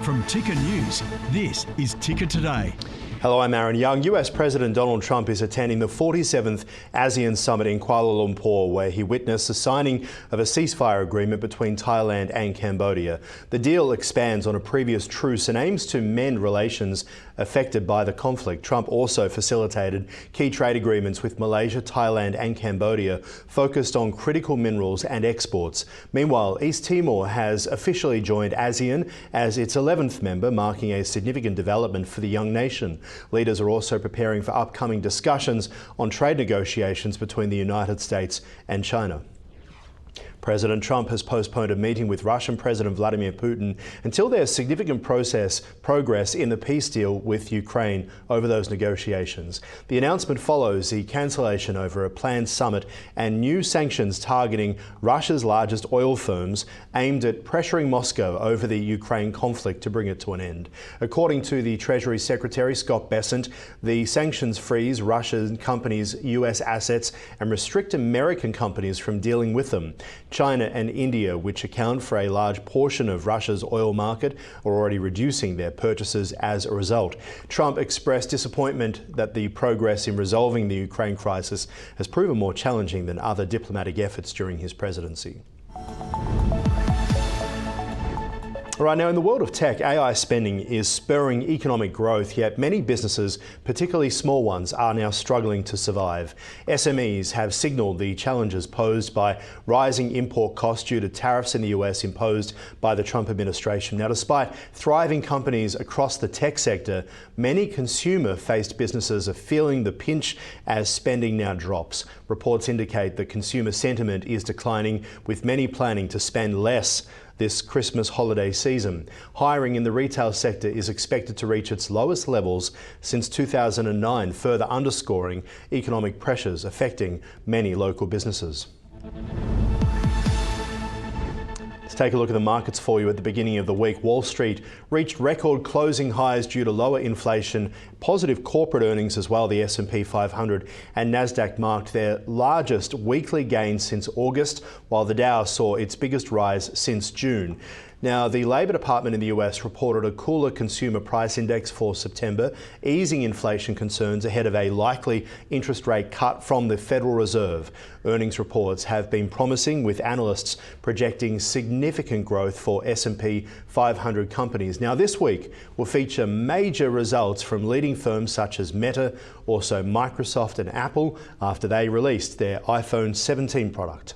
From Ticker News, this is Ticker Today. Hello, I'm Aaron Young. US President Donald Trump is attending the 47th ASEAN Summit in Kuala Lumpur, where he witnessed the signing of a ceasefire agreement between Thailand and Cambodia. The deal expands on a previous truce and aims to mend relations affected by the conflict. Trump also facilitated key trade agreements with Malaysia, Thailand and Cambodia, focused on critical minerals and exports. Meanwhile, East Timor has officially joined ASEAN as its 11th member, marking a significant development for the young nation. Leaders are also preparing for upcoming discussions on trade negotiations between the United States and China. President Trump has postponed a meeting with Russian President Vladimir Putin until there's significant progress in the peace deal with Ukraine over those negotiations. The announcement follows the cancellation over a planned summit and new sanctions targeting Russia's largest oil firms, aimed at pressuring Moscow over the Ukraine conflict to bring it to an end. According to the Treasury Secretary Scott Bessent, the sanctions freeze Russian companies' US assets and restrict American companies from dealing with them. China and India, which account for a large portion of Russia's oil market, are already reducing their purchases as a result. Trump expressed disappointment that the progress in resolving the Ukraine crisis has proven more challenging than other diplomatic efforts during his presidency. All right, now in the world of tech, AI spending is spurring economic growth, yet many businesses, particularly small ones, are now struggling to survive. SMEs have signalled the challenges posed by rising import costs due to tariffs in the US imposed by the Trump administration. Now, despite thriving companies across the tech sector, many consumer-faced businesses are feeling the pinch as spending now drops. Reports indicate that consumer sentiment is declining, with many planning to spend less this Christmas holiday season. Hiring in the retail sector is expected to reach its lowest levels since 2009, further underscoring economic pressures affecting many local businesses. Let's take a look at the markets for you at the beginning of the week. Wall Street reached record closing highs due to lower inflation, positive corporate earnings as well. The S&P 500 and Nasdaq marked their largest weekly gains since August, while the Dow saw its biggest rise since June. Now, the Labor Department in the US reported a cooler consumer price index for September, easing inflation concerns ahead of a likely interest rate cut from the Federal Reserve. Earnings reports have been promising, with analysts projecting significant growth for S&P 500 companies. Now, this week will feature major results from leading firms such as Meta, also Microsoft and Apple, after they released their iPhone 17 product.